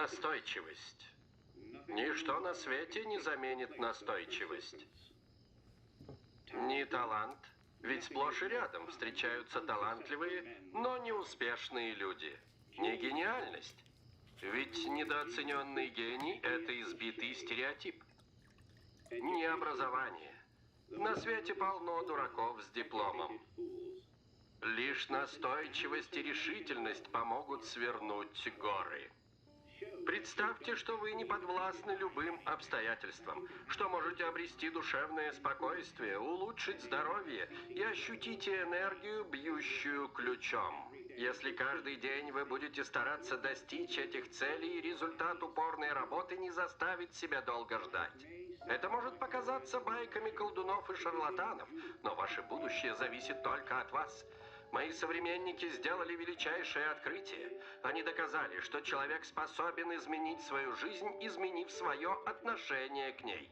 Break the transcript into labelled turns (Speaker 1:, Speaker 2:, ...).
Speaker 1: Настойчивость. Ничто на свете не заменит настойчивость. Не талант, ведь сплошь и рядом встречаются талантливые, но неуспешные люди. Не гениальность, ведь недооцененный гений – это избитый стереотип. Не образование. На свете полно дураков с дипломом. Лишь настойчивость и решительность помогут свернуть горы. Представьте, что вы не подвластны любым обстоятельствам, что можете обрести душевное спокойствие, улучшить здоровье и ощутите энергию, бьющую ключом. Если каждый день вы будете стараться достичь этих целей, результат упорной работы не заставит себя долго ждать. Это может показаться байками колдунов и шарлатанов, но ваше будущее зависит только от вас. Мои современники сделали величайшее открытие. Они доказали, что человек способен изменить свою жизнь, изменив свое отношение к ней.